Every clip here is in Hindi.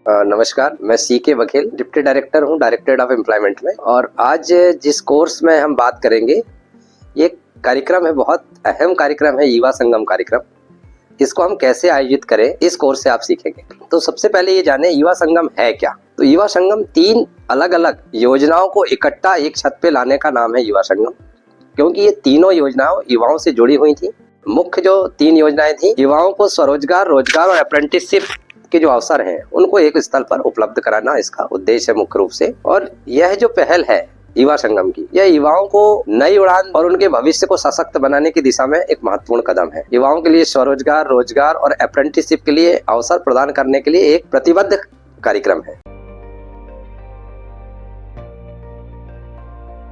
नमस्कार, मैं सीके वकील डिप्टी डायरेक्टर हूँ डायरेक्टरेट ऑफ एम्प्लॉयमेंट में। और आज जिस कोर्स में हम बात करेंगे, ये कार्यक्रम है, बहुत अहम कार्यक्रम है, युवा संगम कार्यक्रम। इसको हम कैसे आयोजित करें, इस कोर्स से आप सीखेंगे। तो सबसे पहले ये जाने युवा संगम है क्या। तो युवा संगम 3 अलग अलग योजनाओं को इकट्ठा एक छत पे लाने का नाम है युवा संगम, क्योंकि ये तीनों योजनाओं युवाओं से जुड़ी हुई थी। मुख्य जो 3 योजनाएं थी, युवाओं को स्वरोजगार, रोजगार और अप्रेंटिसशिप के जो अवसर हैं उनको एक स्थल पर उपलब्ध कराना इसका उद्देश्य है मुख्य रूप से। और यह जो पहल है युवा संगम की, यह युवाओं को नई उड़ान और उनके भविष्य को सशक्त बनाने की दिशा में एक महत्वपूर्ण कदम है। युवाओं के लिए स्वरोजगार, रोजगार और अप्रेंटिसशिप के लिए अवसर प्रदान करने के लिए एक प्रतिबद्ध कार्यक्रम है।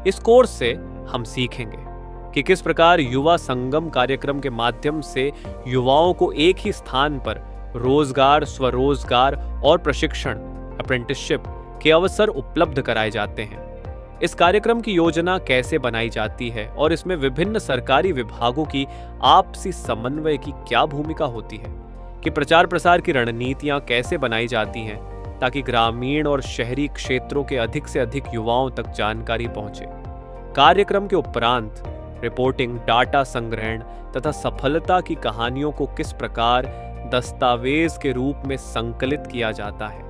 इस कोर्स से हम सीखेंगे कि किस प्रकार युवा संगम कार्यक्रम के माध्यम से युवाओं को एक ही स्थान पर रोजगार, स्वरोजगार और प्रशिक्षण, अप्रेंटिसशिप के अवसर उपलब्ध कराए जाते हैं। इस कार्यक्रम की योजना कैसे बनाई जाती है और इसमें विभिन्न सरकारी विभागों की आपसी समन्वय की क्या भूमिका होती है, कि प्रचार प्रसार की रणनीतियां कैसे बनाई जाती हैं ताकि ग्रामीण और शहरी क्षेत्रों के अधिक से अधिक युवाओं तक जानकारी पहुंचे। कार्यक्रम के उपरांत रिपोर्टिंग, डाटा संग्रहण तथा सफलता की कहानियों को किस प्रकार दस्तावेज के रूप में संकलित किया जाता है,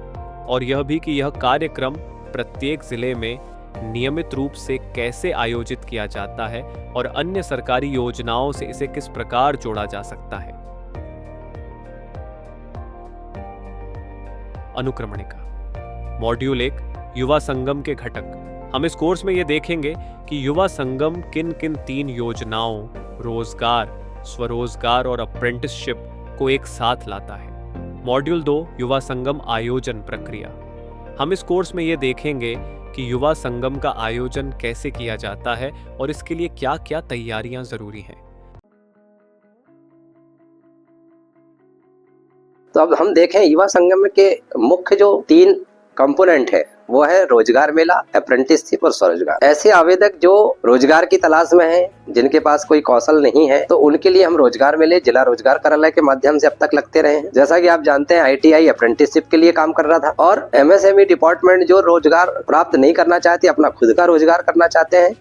और यह भी कि यह कार्यक्रम प्रत्येक जिले में नियमित रूप से कैसे आयोजित किया जाता है और अन्य सरकारी योजनाओं से इसे किस प्रकार जोड़ा जा सकता है। अनुक्रमणिका मॉड्यूल 1, युवा संगम के घटक। हम इस कोर्स में ये देखेंगे कि युवा संगम किन किन 3 योजनाओं, रोजगार, स्वरोजगार और अप्रेंटिसशिप को एक साथ लाता है। मॉड्यूल 2, युवा संगम आयोजन प्रक्रिया। हम इस कोर्स में ये देखेंगे कि युवा संगम का आयोजन कैसे किया जाता है और इसके लिए क्या क्या तैयारियां जरूरी हैं। तो अब हम देखें युवा संगम के मुख्य जो 3 कंपोनेंट है, वो है रोजगार मेला, अप्रेंटिसशिप और स्वरोजगार। ऐसे आवेदक जो रोजगार की तलाश में हैं, जिनके पास कोई कौशल नहीं है, तो उनके लिए हम रोजगार मेले जिला रोजगार कार्यालय के माध्यम से अब तक लगते रहे हैं। जैसा कि आप जानते हैं, ITI अप्रेंटिसशिप के लिए काम कर रहा था, और MSME डिपार्टमेंट जो रोजगार प्राप्त नहीं करना चाहते, अपना खुद का रोजगार करना चाहते हैं,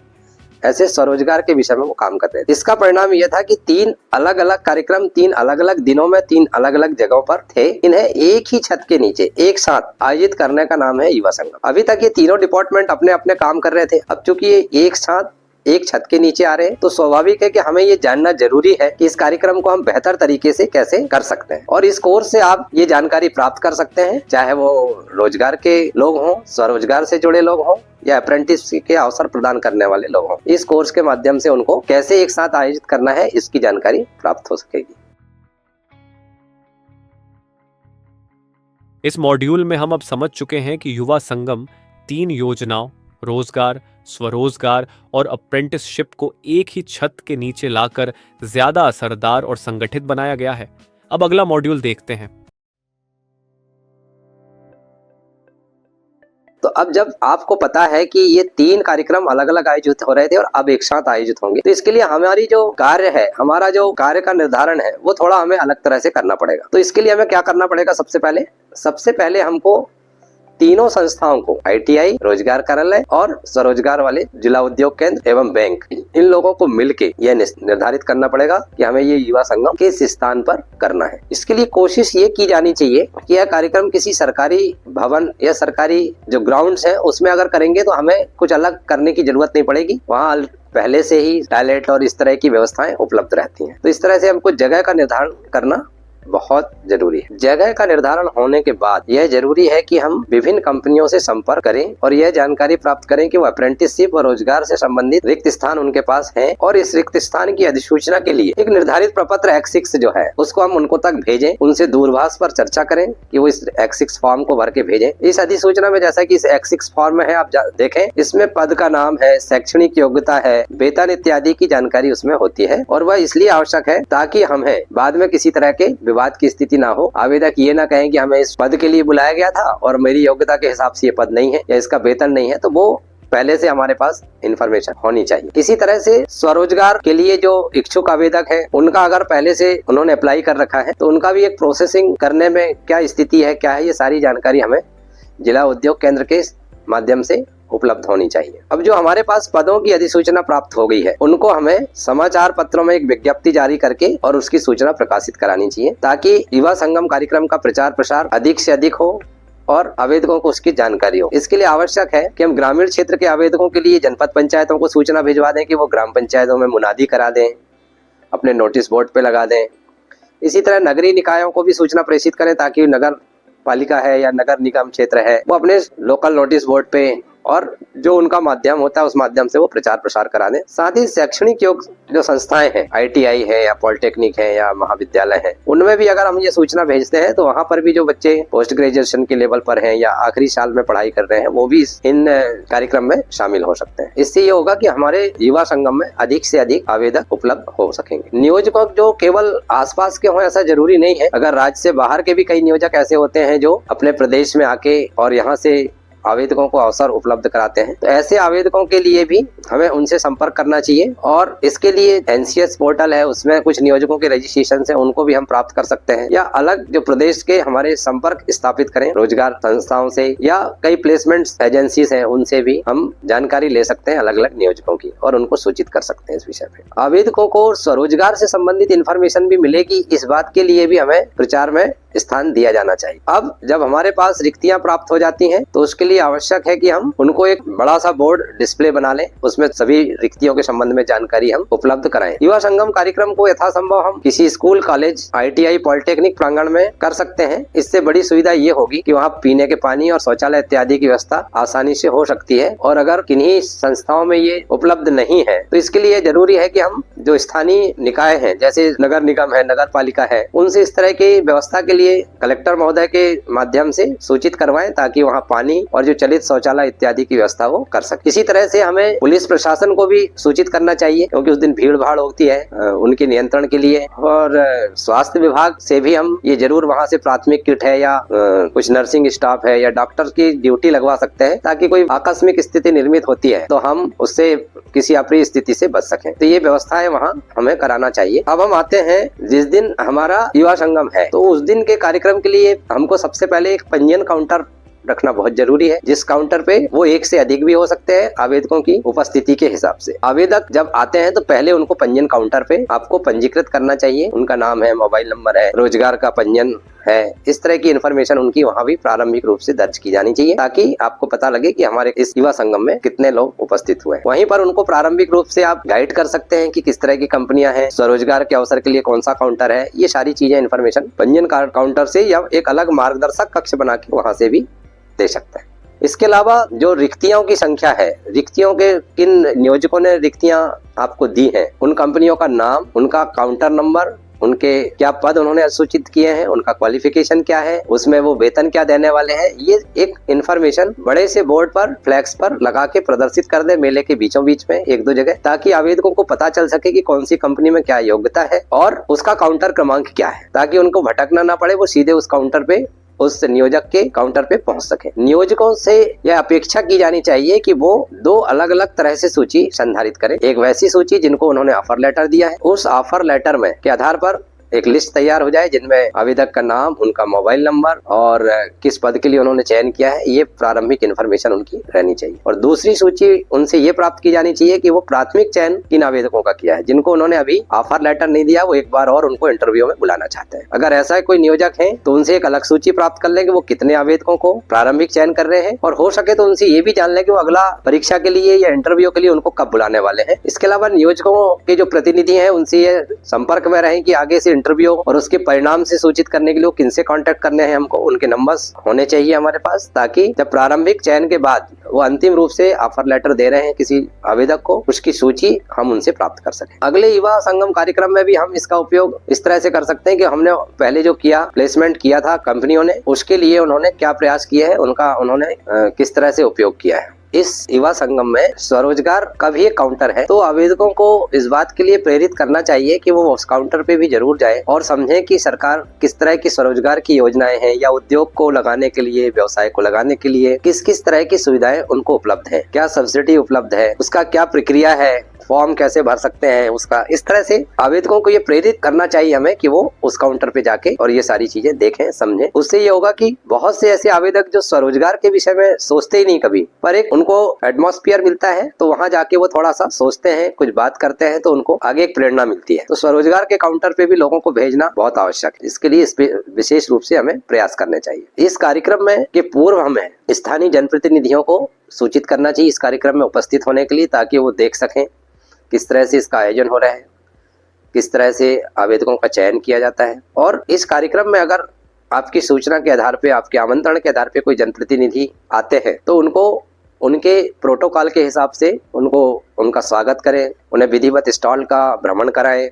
ऐसे स्वरोजगार के विषय में वो काम कर रहे थे। इसका परिणाम यह था कि 3 अलग अलग कार्यक्रम 3 अलग अलग दिनों में 3 अलग अलग जगहों पर थे। इन्हें एक ही छत के नीचे एक साथ आयोजित करने का नाम है युवा संगम। अभी तक ये तीनों डिपार्टमेंट अपने अपने काम कर रहे थे। अब चूंकि ये एक साथ एक छत के नीचे आ रहे हैं, तो स्वाभाविक है कि हमें ये जानना जरूरी है कि इस कार्यक्रम को हम बेहतर तरीके से कैसे कर सकते हैं। और इस कोर्स से आप ये जानकारी प्राप्त कर सकते हैं, चाहे वो रोजगार के लोग हों, स्वरोजगार से जुड़े लोग हों या अप्रेंटिस के अवसर प्रदान करने वाले लोग हों। इस कोर्स के माध्यम से उनको कैसे एक साथ आयोजित करना है, इसकी जानकारी प्राप्त हो सकेगी। इस मॉड्यूल में हम अब समझ चुके हैं कि युवा संगम 3 योजनाओं, रोजगार, स्वरोजगार और अप्रेंटिसशिप को एक ही छत के नीचे लाकर ज्यादा असरदार और संगठित बनाया गया है। अब अगला मॉड्यूल देखते हैं। तो अब जब आपको पता है कि ये 3 कार्यक्रम अलग अलग आयोजित हो रहे थे और अब एक साथ आयोजित होंगे, तो इसके लिए हमारी जो कार्य है, हमारा जो कार्य का निर्धारण है, वो थोड़ा हमें अलग तरह से करना पड़ेगा। तो इसके लिए हमें क्या करना पड़ेगा? सबसे पहले हमको तीनों संस्थाओं को, ITI रोजगार कार्यालय और स्वरोजगार वाले जिला उद्योग केंद्र एवं बैंक, इन लोगों को मिलके यह निर्धारित करना पड़ेगा कि हमें ये युवा संगम किस स्थान पर करना है। इसके लिए कोशिश ये की जानी चाहिए कि यह कार्यक्रम किसी सरकारी भवन या सरकारी जो ग्राउंड्स है उसमें अगर करेंगे तो हमें कुछ अलग करने की जरूरत नहीं पड़ेगी। वहाँ पहले से ही टॉयलेट और इस तरह की व्यवस्थाएं उपलब्ध रहती हैं। तो इस तरह से हमको जगह का निर्धारण करना बहुत जरूरी है। जगह का निर्धारण होने के बाद यह जरूरी है कि हम विभिन्न कंपनियों से संपर्क करें और यह जानकारी प्राप्त करें कि वो अप्रेंटिसशिप और रोजगार से संबंधित रिक्त स्थान उनके पास हैं, और इस रिक्त स्थान की अधिसूचना के लिए एक निर्धारित प्रपत्र X6 जो है उसको हम उनको तक भेजें। उनसे दूरभाष पर चर्चा करें कि वो इस X6 फॉर्म को भर के भेजें। इस अधिसूचना में, जैसा कि इस X6 फॉर्म में है, आप देखें, इसमें पद का नाम है, शैक्षणिक योग्यता है, वेतन इत्यादि की जानकारी उसमें होती है। और वह इसलिए आवश्यक है ताकि हमें बाद में किसी तरह के विवाद की स्थिति ना हो। आवेदक ये ना कहें कि हमें इस पद के लिए बुलाया गया था और मेरी योग्यता के हिसाब से ये पद नहीं है या इसका वेतन नहीं है, तो वो पहले से हमारे पास इंफॉर्मेशन होनी चाहिए। इसी तरह से स्वरोजगार के लिए जो इच्छुक आवेदक है, उनका अगर पहले से उन्होंने अप्लाई कर रखा है तो उनका भी एक प्रोसेसिंग करने में क्या स्थिति है, क्या है, ये सारी जानकारी हमें जिला उद्योग केंद्र के माध्यम से उपलब्ध होनी चाहिए। अब जो हमारे पास पदों की अधिसूचना प्राप्त हो गई है, उनको हमें समाचार पत्रों में एक विज्ञप्ति जारी करके और उसकी सूचना प्रकाशित करानी चाहिए, ताकि युवा संगम कार्यक्रम का प्रचार प्रसार अधिक से अधिक हो और आवेदकों को उसकी जानकारी हो। इसके लिए आवश्यक है कि हम ग्रामीण क्षेत्र के आवेदकों के लिए जनपद पंचायतों को सूचना भिजवा दें कि वो ग्राम पंचायतों में मुनादी करा दें, अपने नोटिस बोर्ड पे लगा दें। इसी तरह नगरीय निकायों को भी सूचना प्रेषित करें, ताकि नगर पालिका है या नगर निगम क्षेत्र है, वो अपने लोकल नोटिस बोर्ड पे और जो उनका माध्यम होता है उस माध्यम से वो प्रचार प्रसार करा दें। साथ ही शैक्षणिक जो संस्थाएं हैं, ITI है या पॉलिटेक्निक है या महाविद्यालय है, उनमें भी अगर हम ये सूचना भेजते हैं तो वहाँ पर भी जो बच्चे पोस्ट ग्रेजुएशन के लेवल पर हैं या आखिरी साल में पढ़ाई कर रहे हैं, वो भी इन कार्यक्रम में शामिल हो सकते हैं। इससे ये होगा कि हमारे युवा संगम में अधिक से अधिक आवेदक उपलब्ध हो सकेंगे। नियोजक जो केवल आसपास के हों ऐसा जरूरी नहीं है। अगर राज्य से बाहर के भी कई नियोजक ऐसे होते हैं जो अपने प्रदेश में आके और यहाँ से आवेदकों को अवसर उपलब्ध कराते हैं, तो ऐसे आवेदकों के लिए भी हमें उनसे संपर्क करना चाहिए। और इसके लिए NCS पोर्टल है, उसमें कुछ नियोजकों के रजिस्ट्रेशन है, उनको भी हम प्राप्त कर सकते हैं, या अलग जो प्रदेश के हमारे संपर्क स्थापित करें रोजगार संस्थाओं से या कई प्लेसमेंट एजेंसीज हैं, उनसे भी हम जानकारी ले सकते हैं अलग अलग नियोजकों की और उनको सूचित कर सकते हैं इस विषय पे। आवेदकों को स्वरोजगार से संबंधित इंफॉर्मेशन भी मिलेगी, इस बात के लिए भी हमें प्रचार में स्थान दिया जाना चाहिए। अब जब हमारे पास रिक्तियां प्राप्त हो जाती हैं तो उसके लिए आवश्यक है कि हम उनको एक बड़ा सा बोर्ड डिस्प्ले बना लें, उसमें सभी रिक्तियों के संबंध में जानकारी हम उपलब्ध कराएं। युवा संगम कार्यक्रम को यथासंभव हम किसी स्कूल, कॉलेज, ITI, पॉलिटेक्निक प्रांगण में कर सकते हैं। इससे बड़ी सुविधा ये होगी कि वहाँ पीने के पानी और शौचालय इत्यादि की व्यवस्था आसानी से हो सकती है। और अगर किन्हीं संस्थाओं में ये उपलब्ध नहीं है तो इसके लिए जरूरी है कि हम जो स्थानीय निकाय हैं, जैसे नगर निगम है, नगर पालिका है, उनसे इस तरह की व्यवस्था के लिए कलेक्टर महोदय के माध्यम से सूचित करवाएं, ताकि वहां पानी और जो चलित शौचालय इत्यादि की व्यवस्था वो कर सके। इसी तरह से हमें पुलिस प्रशासन को भी सूचित करना चाहिए, क्योंकि उस दिन भीड़ भाड़ होती है, उनके नियंत्रण के लिए। और स्वास्थ्य विभाग से भी हम ये जरूर वहां से प्राथमिक किट है या कुछ नर्सिंग स्टाफ है या डॉक्टर की ड्यूटी लगवा सकते हैं, ताकि कोई आकस्मिक स्थिति निर्मित होती है तो हम उससे किसी अप्रिय स्थिति से बच सकें। तो ये व्यवस्थाएं वहाँ हमें कराना चाहिए। अब हम आते हैं जिस दिन हमारा युवा संगम है, तो उस दिन के कार्यक्रम के लिए हमको सबसे पहले एक पंजीयन काउंटर रखना बहुत जरूरी है, जिस काउंटर पे वो एक से अधिक भी हो सकते हैं आवेदकों की उपस्थिति के हिसाब से। आवेदक जब आते हैं तो पहले उनको पंजीयन काउंटर पे आपको पंजीकृत करना चाहिए। उनका नाम है, मोबाइल नंबर है, रोजगार का पंजीयन है, इस तरह की इन्फॉर्मेशन उनकी वहाँ भी प्रारंभिक रूप से दर्ज की जानी चाहिए, ताकि आपको पता लगे कि हमारे इस युवा संगम में कितने लोग उपस्थित हुए हैं। वहीं पर उनको प्रारंभिक रूप से आप गाइड कर सकते हैं कि किस तरह की कंपनियां हैं, स्वरोजगार के अवसर के लिए कौन सा काउंटर है, ये सारी चीजें इन्फॉर्मेशन पंजीयन काउंटर से या एक अलग मार्गदर्शक कक्ष बना के वहाँ से भी दे सकते हैं। इसके अलावा जो रिक्तियों की संख्या है, रिक्तियों के किन नियोजकों ने रिक्तियां आपको दी हैं, उन कंपनियों का नाम, उनका काउंटर नंबर, उनके क्या पद उन्होंने सूचित किए हैं, उनका क्वालिफिकेशन क्या है, उसमें वो वेतन क्या देने वाले हैं, ये एक इन्फॉर्मेशन बड़े से बोर्ड पर, फ्लैक्स पर लगा के प्रदर्शित कर दे मेले के बीचों बीच में एक दो जगह, ताकि आवेदकों को पता चल सके कि कौन सी कंपनी में क्या योग्यता है और उसका काउंटर क्रमांक क्या है, ताकि उनको भटकना ना पड़े, वो सीधे उस काउंटर पे, उस नियोजक के काउंटर पे पहुंच सके। नियोजकों से यह अपेक्षा की जानी चाहिए कि वो दो अलग अलग तरह से सूची संधारित करें। एक वैसी सूची जिनको उन्होंने ऑफर लेटर दिया है, उस ऑफर लेटर में के आधार पर एक लिस्ट तैयार हो जाए जिनमें आवेदक का नाम, उनका मोबाइल नंबर और किस पद के लिए उन्होंने चयन किया है, ये प्रारंभिक इन्फॉर्मेशन उनकी रहनी चाहिए। और दूसरी सूची उनसे ये प्राप्त की जानी चाहिए कि वो प्राथमिक चयन किन आवेदकों का किया है, जिनको उन्होंने अभी ऑफर लेटर नहीं दिया, वो एक बार और उनको इंटरव्यू में बुलाना चाहते हैं। अगर ऐसा कोई नियोजक है तो उनसे एक अलग सूची प्राप्त कर ले कि वो कितने आवेदकों को प्रारंभिक चयन कर रहे हैं, और हो सके तो उनसे ये भी जान ले कि वो अगला परीक्षा के लिए या इंटरव्यू के लिए उनको कब बुलाने वाले हैं। इसके अलावा नियोजकों के जो प्रतिनिधि हैं उनसे ये संपर्क में रहें कि आगे से इंटरव्यू और उसके परिणाम से सूचित करने के लिए किनसे कांटेक्ट करने हैं, हमको उनके नंबर्स होने चाहिए हमारे पास, ताकि जब प्रारंभिक चयन के बाद वो अंतिम रूप से ऑफर लेटर दे रहे हैं किसी आवेदक को, उसकी सूची हम उनसे प्राप्त कर सकें। अगले युवा संगम कार्यक्रम में भी हम इसका उपयोग इस तरह से कर सकते हैं कि हमने पहले जो किया, प्लेसमेंट किया था कंपनियों ने, उसके लिए उन्होंने क्या प्रयास किए हैं, उनका उन्होंने किस तरह से उपयोग किया है। इस युवा संगम में स्वरोजगार का भी एक काउंटर है, तो आवेदकों को इस बात के लिए प्रेरित करना चाहिए कि वो उस काउंटर पे भी जरूर जाएं और समझें कि सरकार किस तरह की स्वरोजगार की योजनाएं हैं या उद्योग को लगाने के लिए, व्यवसाय को लगाने के लिए किस किस तरह की सुविधाएं उनको उपलब्ध है, क्या सब्सिडी उपलब्ध है, उसका क्या प्रक्रिया है, फॉर्म कैसे भर सकते हैं उसका। इस तरह से आवेदकों को ये प्रेरित करना चाहिए हमें कि वो उस काउंटर पे जाके और ये सारी चीजें देखें, समझें। उससे ये होगा कि बहुत से ऐसे आवेदक जो स्वरोजगार के विषय में सोचते ही नहीं कभी, पर एक उनको एटमॉस्फेयर मिलता है तो वहां जाके वो थोड़ा सा सोचते हैं, कुछ बात करते हैं तो उनको आगे एक प्रेरणा मिलती है। तो स्वरोजगार के काउंटर पे भी लोगों को भेजना बहुत आवश्यक है। इसके लिए विशेष रूप से हमें प्रयास करने चाहिए। इस कार्यक्रम में के पूर्व हमें स्थानीय जनप्रतिनिधियों को सूचित करना चाहिए इस कार्यक्रम में उपस्थित होने के लिए, ताकि वो देख सकें किस तरह से इसका आयोजन हो रहा है, किस तरह से आवेदकों का चयन किया जाता है। और इस कार्यक्रम में अगर आपकी सूचना के आधार पे, आपके आमंत्रण के आधार पे कोई जनप्रतिनिधि आते हैं तो उनको उनके प्रोटोकॉल के हिसाब से उनको उनका स्वागत करें, उन्हें विधिवत स्टॉल का भ्रमण कराएं,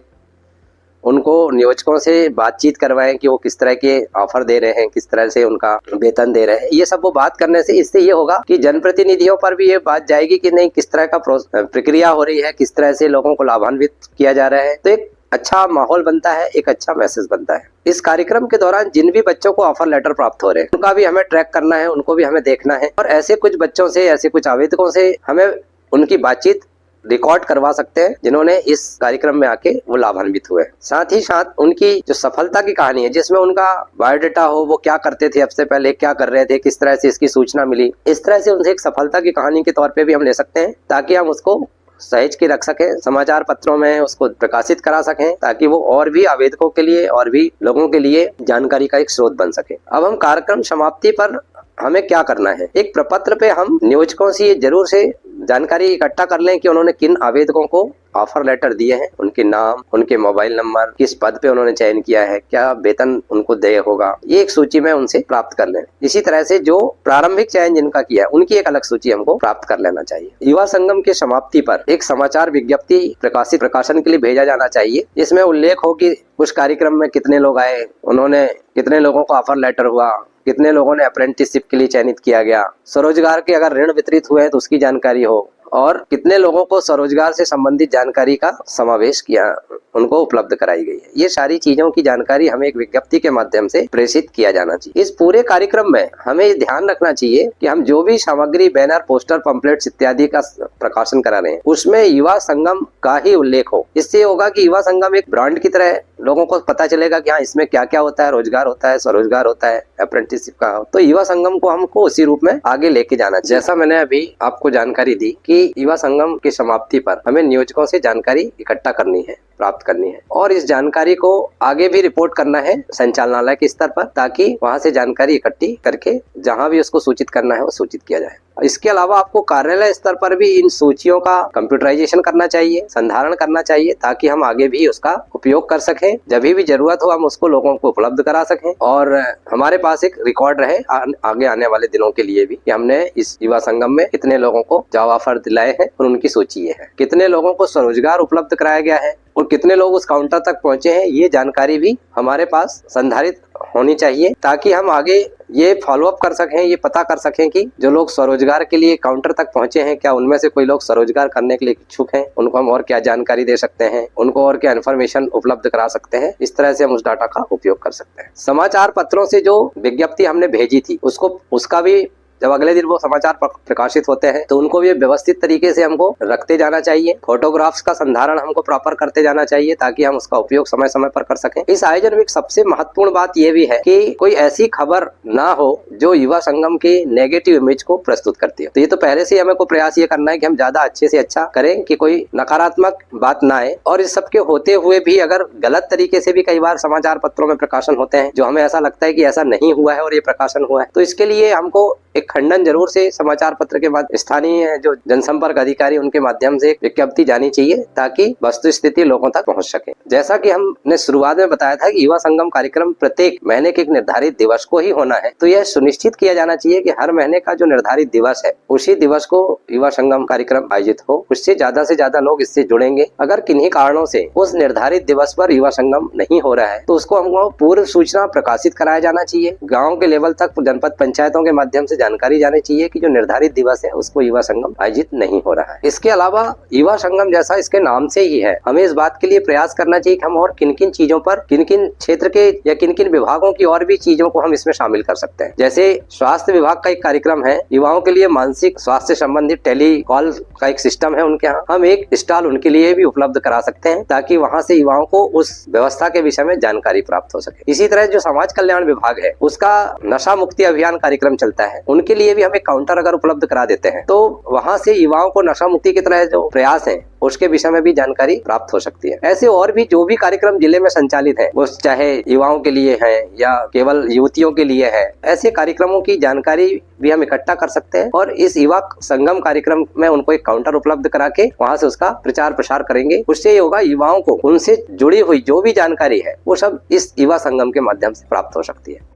उनको नियोजकों से बातचीत करवाएं कि वो किस तरह के ऑफर दे रहे हैं, किस तरह से उनका वेतन दे रहे हैं। ये सब वो बात करने से इससे ये होगा कि जनप्रतिनिधियों पर भी ये बात जाएगी कि नहीं, किस तरह का प्रक्रिया हो रही है, किस तरह से लोगों को लाभान्वित किया जा रहा है। तो एक अच्छा माहौल बनता है, एक अच्छा मैसेज बनता है। इस कार्यक्रम के दौरान जिन भी बच्चों को ऑफर लेटर प्राप्त हो रहे हैं उनका भी हमें ट्रैक करना है, उनको भी हमें देखना है और ऐसे कुछ बच्चों से, ऐसे कुछ आवेदकों से हमें उनकी बातचीत रिकॉर्ड करवा सकते हैं जिन्होंने इस कार्यक्रम में आके वो लाभान्वित हुए। साथ ही साथ उनकी जो सफलता की कहानी है, जिसमें उनका बायोडाटा हो, वो क्या करते थे, अब से पहले क्या कर रहे थे, किस तरह से इसकी सूचना मिली, इस तरह से उनसे एक सफलता की कहानी के तौर पे भी हम ले सकते हैं, ताकि हम उसको सहेज के रख सकें, समाचार पत्रों में उसको प्रकाशित करा सकें, ताकि वो और भी आवेदकों के लिए और भी लोगों के लिए जानकारी का एक स्रोत बन सके। अब हम कार्यक्रम समाप्ति पर हमें क्या करना है, एक प्रपत्र पे हम नियोजकों से ये जरूर से जानकारी इकट्ठा कर लें कि उन्होंने किन आवेदकों को ऑफर लेटर दिए हैं, उनके नाम, उनके मोबाइल नंबर, किस पद पे उन्होंने चयन किया है, क्या वेतन उनको देय होगा, ये एक सूची में उनसे प्राप्त कर लें। इसी तरह से जो प्रारंभिक चयन जिनका किया है उनकी एक अलग सूची हमको प्राप्त कर लेना चाहिए। युवा संगम के समाप्ति पर एक समाचार विज्ञप्ति प्रकाशन के लिए भेजा जाना चाहिए, जिसमें उल्लेख हो कि उस कार्यक्रम में कितने लोग आए, उन्होंने कितने लोगों को ऑफर लेटर हुआ, कितने लोगों ने अप्रेंटिसशिप के लिए चयनित किया गया, स्वरोजगार के अगर ऋण वितरित हुए हैं तो उसकी जानकारी हो और कितने लोगों को स्वरोजगार से संबंधित जानकारी का समावेश किया, उनको उपलब्ध कराई गई है। ये सारी चीजों की जानकारी हमें एक विज्ञप्ति के माध्यम से प्रेषित किया जाना चाहिए। इस पूरे कार्यक्रम में हमें ध्यान रखना चाहिए कि हम जो भी सामग्री, बैनर, पोस्टर, पंपलेट्स इत्यादि का प्रकाशन करा रहे हैं उसमें युवा संगम का ही उल्लेख हो। इससे होगा कि युवा संगम एक ब्रांड की तरह लोगों को पता चलेगा कि हाँ, इसमें क्या क्या होता है, रोजगार होता है, स्वरोजगार होता है, अप्रेंटिसशिप का। तो युवा संगम को हमको उसी रूप में आगे लेके जाना चाहिए। जैसा मैंने अभी आपको जानकारी दी कि युवा संगम की समाप्ति पर हमें नियोजकों से जानकारी इकट्ठा करनी है, प्राप्त करनी है और इस जानकारी को आगे भी रिपोर्ट करना है संचालनालय के स्तर पर, ताकि वहां से जानकारी इकट्ठी करके जहां भी उसको सूचित करना है वो सूचित किया जाए। इसके अलावा आपको कार्यालय स्तर पर भी इन सूचियों का कंप्यूटराइजेशन करना चाहिए, संधारण करना चाहिए, ताकि हम आगे भी उसका उपयोग कर सकें। जब भी जरूरत हो हम उसको लोगों को उपलब्ध करा सकें और हमारे पास एक रिकॉर्ड रहे आगे आने वाले दिनों के लिए भी कि हमने इस युवा संगम में कितने लोगों को जॉब ऑफर दिलाए हैं और उनकी सूची है, कितने लोगों को स्वरोजगार उपलब्ध कराया गया है और कितने लोग उस काउंटर तक पहुंचे हैं। ये जानकारी भी हमारे पास संधारित होनी चाहिए, ताकि हम आगे ये फॉलो अप कर सकें, ये पता कर सकें कि जो लोग स्वरोजगार के लिए काउंटर तक पहुंचे हैं, क्या उनमें से कोई लोग स्वरोजगार करने के लिए इच्छुक हैं, उनको हम और क्या जानकारी दे सकते हैं, उनको और क्या इन्फॉर्मेशन उपलब्ध करा सकते हैं। इस तरह से हम उस डाटा का उपयोग कर सकते हैं। समाचार पत्रों से जो विज्ञप्ति हमने भेजी थी उसका भी जब अगले दिन वो समाचार प्रकाशित होते हैं तो उनको भी व्यवस्थित तरीके से हमको रखते जाना चाहिए। फोटोग्राफ्स का संधारण हमको प्रॉपर करते जाना चाहिए, ताकि हम उसका उपयोग समय समय पर कर सकें। इस आयोजन में एक सबसे महत्वपूर्ण बात यह भी है कि कोई ऐसी खबर ना हो जो युवा संगम की नेगेटिव इमेज को प्रस्तुत करती है। तो ये तो पहले से हमें को प्रयास ये करना है कि हम ज्यादा अच्छे से अच्छा करें कि कोई नकारात्मक बात ना आए। और इस सबके होते हुए भी अगर गलत तरीके से भी कई बार समाचार पत्रों में प्रकाशन होते हैं जो हमें ऐसा लगता है कि ऐसा नहीं हुआ है और ये प्रकाशन हुआ है, तो इसके लिए हमको एक खंडन जरूर से समाचार पत्र के बाद स्थानीय जो जनसंपर्क अधिकारी उनके माध्यम से विज्ञप्ति जानी चाहिए, ताकि वस्तु स्थिति लोगों तक पहुंच सके। जैसा कि हमने शुरुआत में बताया था कि युवा संगम कार्यक्रम प्रत्येक महीने के एक निर्धारित दिवस को ही होना है, तो यह सुनिश्चित किया जाना चाहिए कि हर महीने का जो निर्धारित दिवस है उसी दिवस को युवा संगम कार्यक्रम आयोजित हो। उससे ज्यादा लोग इससे जुड़ेंगे। अगर किन्हीं कारणों से उस निर्धारित दिवस पर युवा संगम नहीं हो रहा है तो उसको हमको पूर्व सूचना प्रकाशित कराया जाना चाहिए। गाँव के लेवल तक जनपद पंचायतों के माध्यम से जानकारी जानी चाहिए कि जो निर्धारित दिवस है उसको युवा संगम आयोजित नहीं हो रहा है। इसके अलावा युवा संगम जैसा इसके नाम से ही है, हमें इस बात के लिए प्रयास करना चाहिए कि हम और किन किन चीजों पर, किन किन क्षेत्र के या किन किन विभागों की और भी चीजों को हम इसमें शामिल कर सकते हैं। जैसे स्वास्थ्य विभाग का एक कार्यक्रम है, युवाओं के लिए मानसिक स्वास्थ्य संबंधित टेली कॉल का एक सिस्टम है उनके यहाँ, हम एक स्टॉल उनके लिए भी उपलब्ध करा सकते हैं ताकि वहां से युवाओं को उस व्यवस्था के विषय में जानकारी प्राप्त हो सके। इसी तरह जो समाज कल्याण विभाग है उसका नशा मुक्ति अभियान कार्यक्रम चलता है, उनके लिए भी हम एक काउंटर अगर उपलब्ध करा देते हैं तो वहां से युवाओं को नशा मुक्ति की तरह जो प्रयास है उसके विषय में भी जानकारी प्राप्त हो सकती है। ऐसे और भी जो भी कार्यक्रम जिले में संचालित है, वो चाहे युवाओं के लिए है या केवल युवतियों के लिए है, ऐसे कार्यक्रमों की जानकारी भी हम इकट्ठा कर सकते हैं और इस युवा संगम कार्यक्रम में उनको एक काउंटर उपलब्ध करा के वहां से उसका प्रचार प्रसार करेंगे। उससे ये होगा युवाओं को उनसे जुड़ी हुई जो भी जानकारी है वो सब इस युवा संगम के माध्यम से प्राप्त हो सकती है।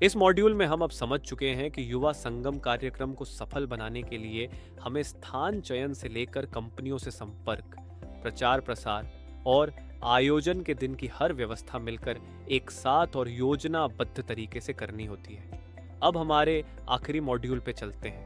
इस मॉड्यूल में हम अब समझ चुके हैं कि युवा संगम कार्यक्रम को सफल बनाने के लिए हमें स्थान चयन से लेकर कंपनियों से संपर्क, प्रचार प्रसार और आयोजन के दिन की हर व्यवस्था मिलकर एक साथ और योजनाबद्ध तरीके से करनी होती है। अब हमारे आखिरी मॉड्यूल पे चलते हैं।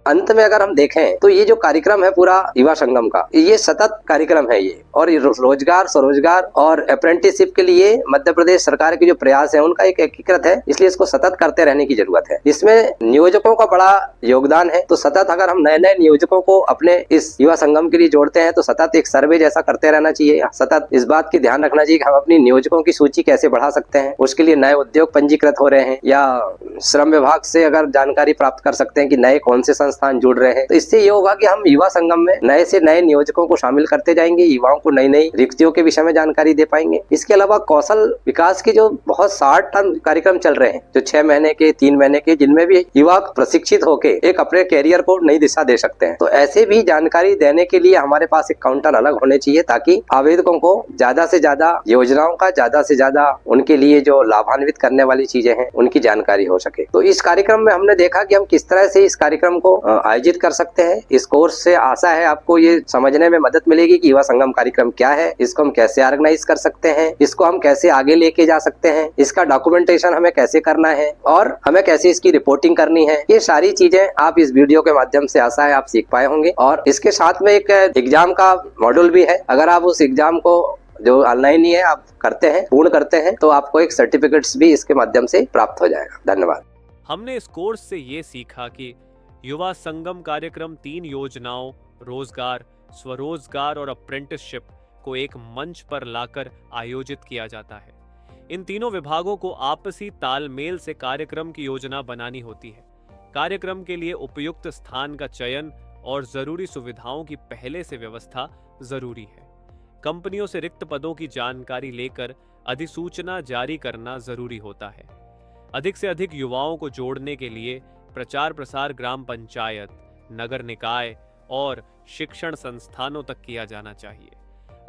अंत में अगर हम देखें तो ये जो कार्यक्रम है पूरा युवा संगम का, ये सतत कार्यक्रम है ये, और ये रोजगार, स्वरोजगार और अप्रेंटिसशिप के लिए मध्य प्रदेश सरकार के जो प्रयास है उनका एक एकीकृत है, इसलिए इसको सतत करते रहने की जरूरत है। इसमें नियोजकों का बड़ा योगदान है, तो सतत अगर हम नए नए नियोजकों को अपने इस युवा संगम के लिए जोड़ते हैं तो सतत एक सर्वे जैसा करते रहना चाहिए। सतत इस बात की ध्यान रखना चाहिए कि हम अपनी नियोजकों की सूची कैसे बढ़ा सकते हैं, उसके लिए नए उद्योग पंजीकृत हो रहे हैं या श्रम विभाग से अगर जानकारी प्राप्त कर सकते हैं कि नए कौन से संस्थान जुड़ रहे हैं, तो इससे ये होगा कि हम युवा संगम में नए से नए नियोजकों को शामिल करते जाएंगे, युवाओं को नई नई रिक्तियों के विषय में जानकारी दे पाएंगे। इसके अलावा कौशल विकास के जो बहुत शॉर्ट टर्म कार्यक्रम चल रहे हैं, जो 6 महीने के, 3 महीने के, जिनमें भी युवा प्रशिक्षित होके एक अपने कैरियर को नई दिशा दे सकते हैं, तो ऐसे भी जानकारी देने के लिए हमारे पास एक काउंटर अलग होने चाहिए ताकि आवेदकों को ज्यादा से ज्यादा योजनाओं का, ज्यादा से ज्यादा उनके लिए जो लाभान्वित करने वाली चीजें हैं उनकी जानकारी हो सके। तो इस कार्यक्रम में हमने देखा कि हम किस तरह से इस कार्यक्रम को आयोजित कर सकते हैं। इस कोर्स से आशा है आपको ये समझने में मदद मिलेगी कि युवा संगम कार्यक्रम क्या है, इसको हम कैसे ऑर्गेनाइज कर सकते हैं, इसको हम कैसे आगे लेके जा सकते हैं, इसका डॉक्यूमेंटेशन हमें कैसे करना है और हमें कैसे इसकी रिपोर्टिंग करनी है। ये सारी चीजें आप इस वीडियो के माध्यम से आशा है आप सीख पाए होंगे। और इसके साथ में एक एग्जाम का मॉड्यूल भी है, अगर आप उस एग्जाम को जो ऑनलाइन ही है आप करते हैं, पूर्ण करते हैं, तो आपको एक सर्टिफिकेट्स भी इसके माध्यम से प्राप्त हो जाएगा। धन्यवाद। हमने इस कोर्स से ये सीखा कि युवा संगम कार्यक्रम 3 योजनाओं, रोजगार, स्वरोजगार और अप्रेंटिसशिप को एक मंच पर लाकर आयोजित किया जाता है। इन तीनों विभागों को आपसी तालमेल से कार्यक्रम की योजना बनानी होती है। कार्यक्रम के लिए उपयुक्त स्थान का चयन और जरूरी सुविधाओं की पहले से व्यवस्था जरूरी है। कंपनियों से रिक्त पदों की जानकारी लेकर अधिसूचना जारी करना जरूरी होता है। अधिक से अधिक युवाओं को जोड़ने के लिए प्रचार प्रसार ग्राम पंचायत, नगर निकाय और शिक्षण संस्थानों तक किया जाना चाहिए।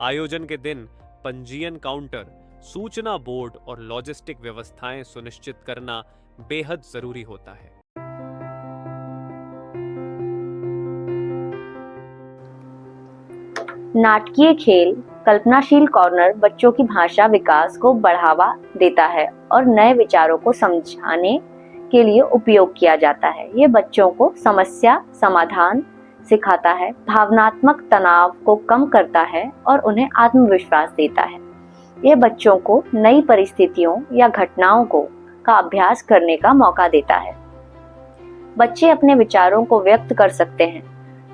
आयोजन के दिन पंजीयन काउंटर, सूचना बोर्ड और लॉजिस्टिक व्यवस्थाएं सुनिश्चित करना बेहद जरूरी होता है। नाटकीय खेल कल्पनाशील कॉर्नर बच्चों की भाषा विकास को बढ़ावा देता है और नए विचारों को समझाने के लिए उपयोग किया जाता है। ये बच्चों को समस्या समाधान सिखाता है, भावनात्मक तनाव को कम करता है और उन्हें आत्मविश्वास देता है। ये बच्चों को नई परिस्थितियों या घटनाओं का अभ्यास करने का मौका देता है। बच्चे अपने विचारों को व्यक्त कर सकते हैं,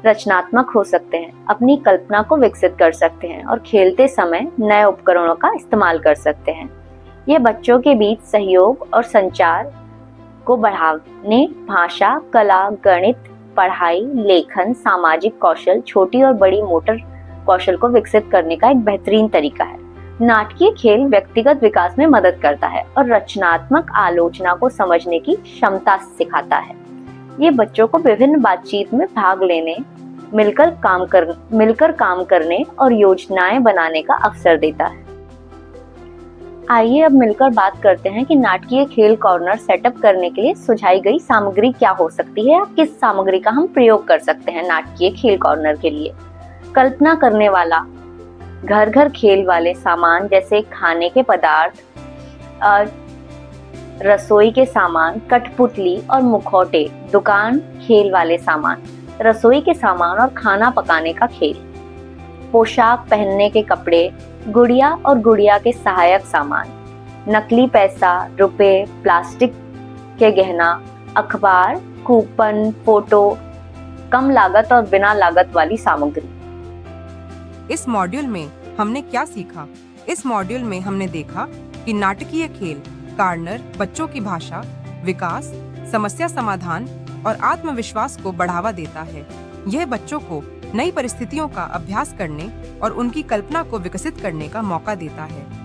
रचनात्मक हो सकते हैं, अपनी कल्पना को विकसित कर सकते हैं और खेलते समय नए उपकरणों का इस्तेमाल कर सकते हैं। ये बच्चों के बीच सहयोग और संचार को बढ़ाने, भाषा, कला, गणित, पढ़ाई, लेखन, सामाजिक कौशल, छोटी और बड़ी मोटर कौशल को विकसित करने का एक बेहतरीन तरीका है। नाटकीय खेल व्यक्तिगत विकास में मदद करता है और रचनात्मक आलोचना को समझने की क्षमता सिखाता है। ये बच्चों को विभिन्न बातचीत में भाग लेने, मिलकर काम करने और योजनाएं बनाने का अवसर देता है। आइए अब मिलकर बात करते हैं कि नाटकीय खेल कॉर्नर सेटअप करने के लिए सुझाई गई सामग्री क्या हो सकती है, किस सामग्री का हम प्रयोग कर सकते हैं नाटकीय खेल कॉर्नर के लिए। कल्पना करने वाला घर घर खेल वाले सामान जैसे खाने के पदार्थ, रसोई के सामान, कठपुतली और मुखौटे। दुकान खेल वाले सामान, रसोई के सामान और खाना पकाने का खेल। पोशाक पहनने के कपड़े, गुड़िया और गुड़िया के सहायक सामान, नकली पैसा, रुपए, प्लास्टिक के गहना, अखबार, कूपन, फोटो, कम लागत और बिना लागत वाली सामग्री। इस मॉड्यूल में हमने क्या सीखा? इस मॉड्यूल में हमने देखा कि नाटकीय खेल कार्नर बच्चों की भाषा, विकास, समस्या समाधान और आत्मविश्वास को बढ़ावा देता है। यह बच्चों को नई परिस्थितियों का अभ्यास करने और उनकी कल्पना को विकसित करने का मौका देता है।